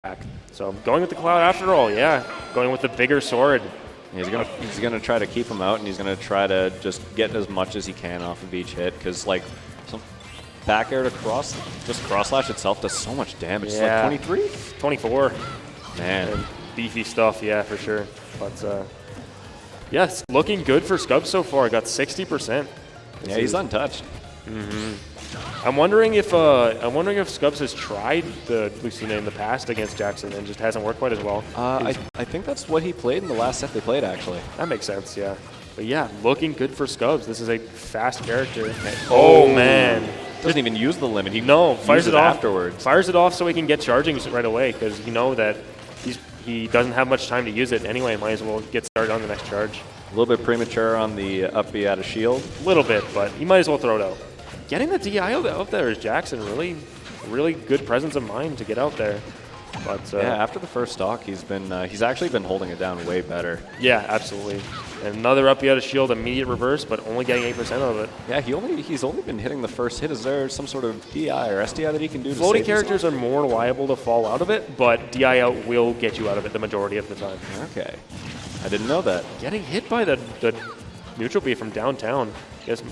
back. So going with the Cloud after all, yeah. Going with the bigger sword. He's gonna try to keep him out, and he's gonna try to just get as much as he can off of each hit, because like some back air to cross slash itself does so much damage. Yeah. It's like 23, 24. man, And beefy stuff, yeah, for sure. But yeah, it's looking good for Scubbss so far. Got 60%. yeah, he's untouched. I'm wondering if Scubbss has tried the Lucina in the past against Jackson and just hasn't worked quite as well. I think that's what he played in the last set they played, actually. That makes sense, yeah. But yeah, looking good for Scubbss. This is a fast character. Oh man, Doesn't even use the limit. He fires it off afterwards. Fires it off so he can get charging right away, because you know that he doesn't have much time to use it anyway. Might as well get started on the next charge. A little bit premature on the up B out of shield. A little bit, but he might as well throw it out. Getting the DI out there is Jackson. Really good presence of mind to get out there. But yeah, after the first stock, he's actually been holding it down way better. Yeah, absolutely. And another up out of shield, immediate reverse, but only getting 8% of it. Yeah, he's only been hitting the first hit. Is there some sort of DI or SDI that he can do? Floating characters are more liable to fall out of it, but DI out will get you out of it the majority of the time. Okay, I didn't know that. Getting hit by the neutral B from downtown, I guess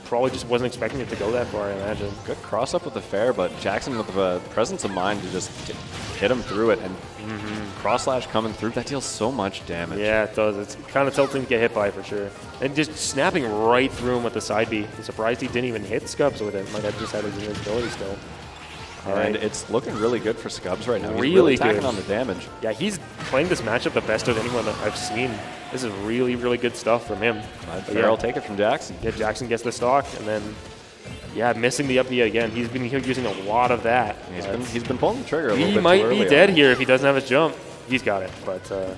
probably just wasn't expecting it to go that far, I imagine. Good cross up with the fair, but Jackson with the presence of mind to just hit him through it, and cross slash coming through, that deals so much damage. Yeah, it does. It's kind of tilting to get hit by for sure. And just snapping right through him with the side B. I'm surprised he didn't even hit Scubbss with it. Might have just had his invincibility still. And it's looking really good for Scubbss right now. He's really attacking good on the damage. Yeah, he's playing this matchup the best of anyone that I've seen. This is really good stuff from him. I'll take it from Jackson. Yeah, Jackson gets the stock, and then, yeah, missing the up B again. He's been using a lot of that. He's been pulling the trigger a little bit He might too be early dead on. here if he doesn't have his jump. He's got it, but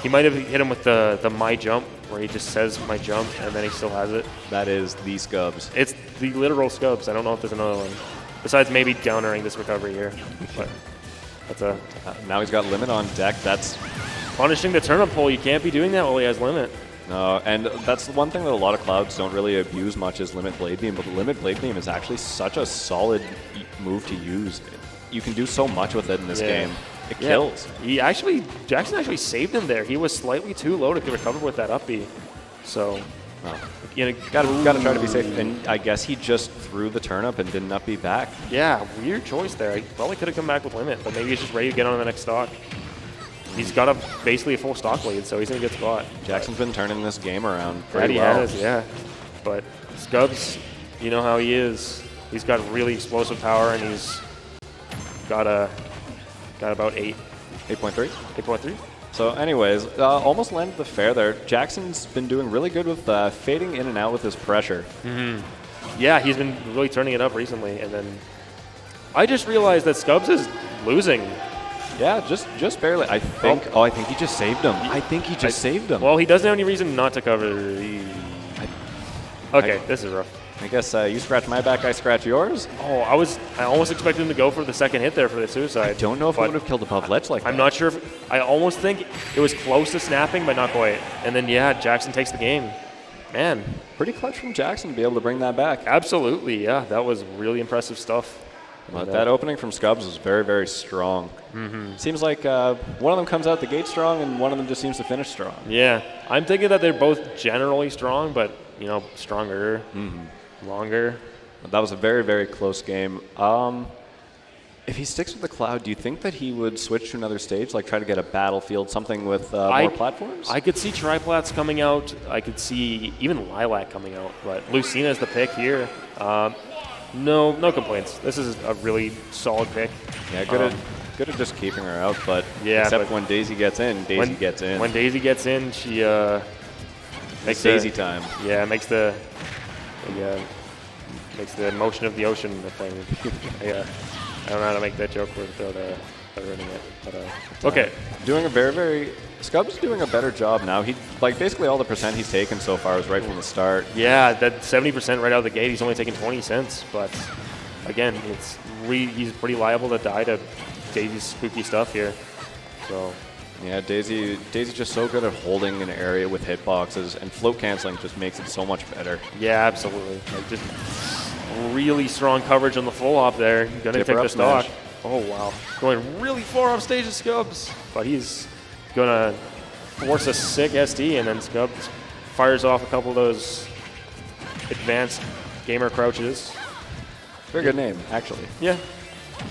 he might have hit him with the my jump, where he just says my jump, and then he still has it. That is the Scubbss. It's the literal Scubbss. I don't know if there's another one. Besides maybe downering this recovery here. But that's now he's got limit on deck. That's punishing the turnip pole. You can't be doing that while he has limit. no, and that's the one thing that a lot of clouds don't really abuse much is limit blade beam, but the limit blade beam is actually such a solid move to use. You can do so much with it in this game. It kills. Jackson actually saved him there. He was slightly too low to recover with that up B. So, gotta try to be safe. And I guess he just threw the turnip and didn't up B back. Yeah, weird choice there. He probably could have come back with limit, but maybe he's just ready to get on the next stock. He's got basically a full stock lead, so he's in a good spot. Jackson's been turning this game around pretty well. He has, yeah. But Scubbss, you know how he is. He's got really explosive power, and he's got about 8.3. 8.3. So anyways, almost landed the fair there. Jackson's been doing really good with fading in and out with his pressure. Yeah, he's been really turning it up recently. And then I just realized that Scubbss is losing. Yeah, just barely. I think he just saved him. I think he just saved him. Well, he doesn't have any reason not to cover. Okay, this is rough. I guess you scratch my back, I scratch yours. Oh, I almost expected him to go for the second hit there for the suicide. I don't know if it would have killed above ledge like that. I'm not sure if... I almost think it was close to snapping, but not quite. And then, yeah, Jackson takes the game. Man. Pretty clutch from Jackson to be able to bring that back. Absolutely, yeah. That was really impressive stuff. But that opening from Scubbss was very strong. Seems like one of them comes out the gate strong and one of them just seems to finish strong. Yeah. I'm thinking that they're both generally strong, but, stronger. Longer. That was a very close game. If he sticks with the Cloud, do you think that he would switch to another stage, like try to get a Battlefield, something with more platforms? I could see Triplats coming out. I could see even Lilac coming out, but Lucina is the pick here. No complaints. This is a really solid pick. Yeah, good at just keeping her out, but when Daisy gets in, gets in. When Daisy gets in, she makes Daisy time. Yeah, makes the motion of the ocean a thing. I don't know how to make that joke without ruining it. But, okay. Scubbss is doing a better job now. Basically all the percent he's taken so far is right from the start. Yeah, that 70% right out of the gate, he's only taking 20 cents. But again, he's pretty liable to die to Daisy's spooky stuff here. So. Yeah, Daisy's just so good at holding an area with hitboxes, and float canceling just makes it so much better. Yeah, absolutely. Just really strong coverage on the full op there. Gonna take the stock. Oh, wow. Going really far off stage to Scubbss. But he's going to force a sick SD, and then Scubbss fires off a couple of those advanced gamer crouches. Very good name, actually. Yeah,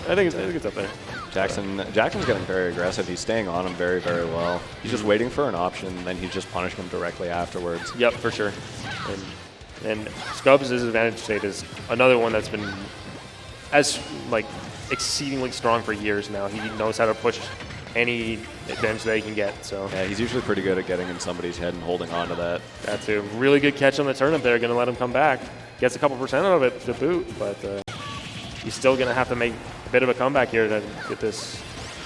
I think it's up there. Jackson's getting very aggressive. He's staying on him very, very well. He's just waiting for an option, and then he's just punishing him directly afterwards. Yep, for sure. And Scubbs' advantage state is another one that's been exceedingly strong for years now. He knows how to push any advantage that he can get. So yeah, he's usually pretty good at getting in somebody's head and holding on to that. That's a really good catch on the turnip there. Going to let him come back. Gets a couple percent of it to boot, but he's still going to have to make a bit of a comeback here to get this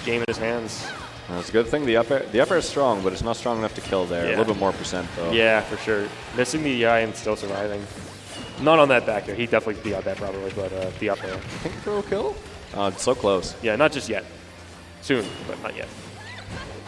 game in his hands. It's a good thing the up air is strong, but it's not strong enough to kill there. Yeah. A little bit more percent, though. Yeah, for sure. Missing the EI and still surviving. Not on that back air. He'd definitely be out that probably, but the up air. Think throw kill? It's so close. Yeah, not just yet. Soon, but not yet.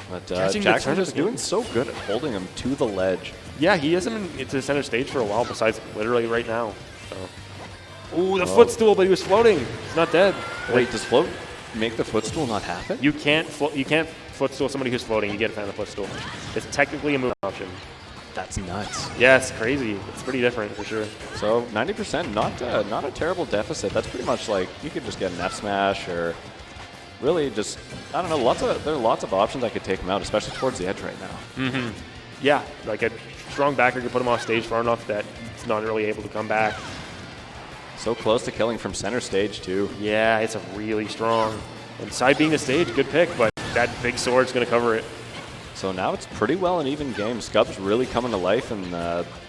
But Jackson's just doing so good at holding him to the ledge. Yeah, he hasn't been to center stage for a while, besides literally right now. So. Ooh, the footstool, but he was floating. He's not dead. Wait, does float make the footstool not happen? You can't footstool somebody who's floating. You get a fan of footstool. It's technically a move option. That's nuts. Yeah, it's crazy. It's pretty different for sure. So 90%, not a terrible deficit. That's pretty much like you could just get an F smash or really just, I don't know, there are lots of options I could take him out, especially towards the edge right now. Mm-hmm. Yeah, like a strong backer could put him off stage far enough that he's not really able to come back. So close to killing from center stage, too. Yeah, it's a really strong. And side being the stage, good pick, but that big sword's going to cover it. So now it's pretty well an even game. Scubbs really coming to life in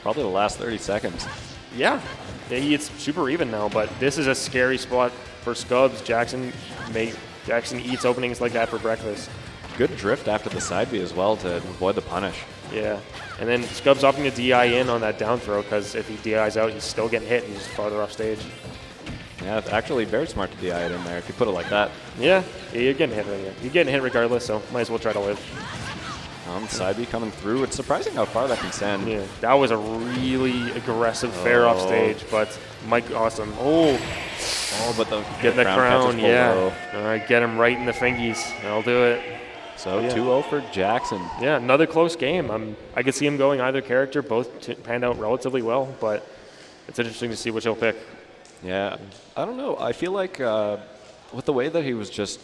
probably the last 30 seconds. Yeah, it's super even now, but this is a scary spot for Scubbs. Jackson eats openings like that for breakfast. Good drift after the side B as well to avoid the punish. Yeah, and then Scubbs opting to DI in on that down throw because if he DIs out, he's still getting hit and he's farther off stage. Yeah, it's actually very smart to DI it in there if you put it like that. Yeah, you're getting hit. You're getting hit regardless, so might as well try to live. Side B coming through. It's surprising how far that can send. Yeah, that was a really aggressive fair off stage, but Mike Awesome. Oh, but get the crown, yeah. Low. All right, get him right in the fingies. I'll do it. So 2-0 for Jackson. Yeah, another close game. I could see him going either character. Both panned out relatively well, but it's interesting to see which he'll pick. Yeah, I don't know. I feel like with the way that he was just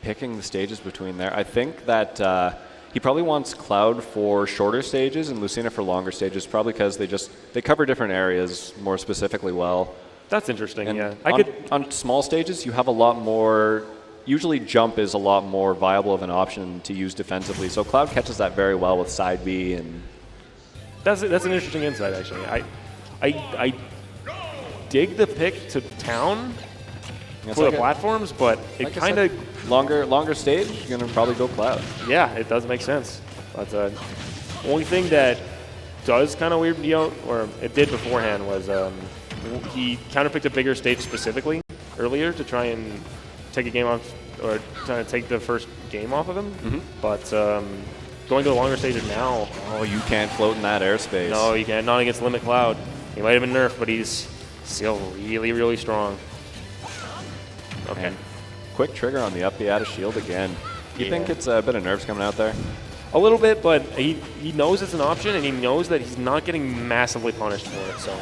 picking the stages between there, I think that he probably wants Cloud for shorter stages and Lucina for longer stages, probably because they cover different areas more specifically well. That's interesting, and yeah. On small stages, you have a lot more. Usually jump is a lot more viable of an option to use defensively. So Cloud catches that very well with side B, and that's an interesting insight actually. I dig the pick to town for the platforms, but it kind of longer stage. You're gonna probably go Cloud. Yeah, it does make sense. But the only thing that does kind of weird me out, or it did beforehand, was he counterpicked a bigger stage specifically earlier to try and take a game off, or trying to take the first game off of him. Mm-hmm. But going to the longer stages now. Oh, you can't float in that airspace. No, you can't. Not against Limit Cloud. He might have been nerfed, but he's still really, really strong. Okay. And quick trigger on the up B out of shield again. You think it's a bit of nerves coming out there? A little bit, but he knows it's an option, and he knows that he's not getting massively punished for it. So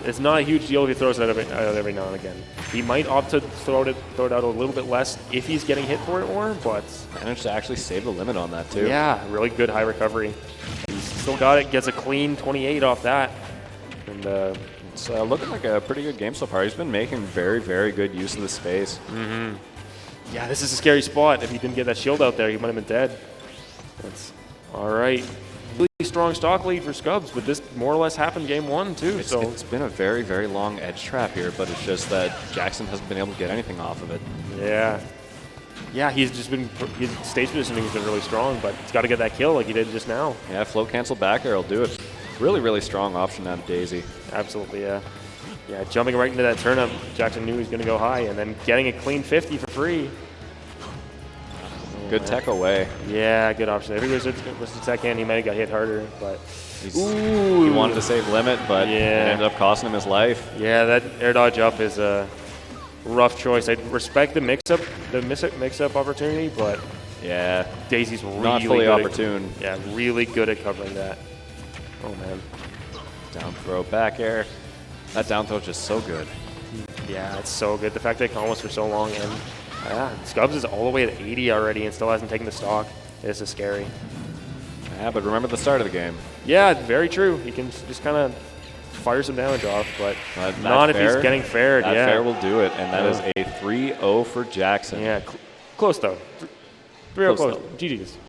it's not a huge deal if he throws it out every now and again. He might opt to throw it out a little bit less if he's getting hit for it more, but managed to actually save the limit on that too. Yeah, really good high recovery. He's still got it, gets a clean 28 off that. And it's looking like a pretty good game so far. He's been making very, very good use of the space. Mm-hmm. Yeah, this is a scary spot. If he didn't get that shield out there, he might have been dead. That's all right. Really strong stock lead for Scubbs, but this more or less happened game one too. It's been a very, very long edge trap here, but it's just that Jackson hasn't been able to get anything off of it. Yeah. Yeah, his stage positioning has been really strong, but he's got to get that kill like he did just now. Yeah, float cancel back air will do it. Really, really strong option out of Daisy. Absolutely, yeah. Yeah, jumping right into that turnip, Jackson knew he was going to go high, and then getting a clean 50 for free. Good tech away. Yeah, good option. If he was to tech in, he might have got hit harder, but he wanted to save limit, but it ended up costing him his life. Yeah, that air dodge up is rough choice. I respect the mix-up opportunity, but Yeah. Daisy's really Not fully good opportune. really good at covering that. Oh man. Down throw, back air. That down throw is just so good. Yeah, it's so good. The fact that they combos for so long, and Scubbss is all the way at 80 already and still hasn't taken the stock. This is scary. Yeah, but remember the start of the game. Yeah, very true. He can just kind of fire some damage off, but That not if fair, he's getting fared. That Yeah, fair will do it, and that is a 3-0 for Jackson. yeah, close though. 3-0 Close, close. GG's.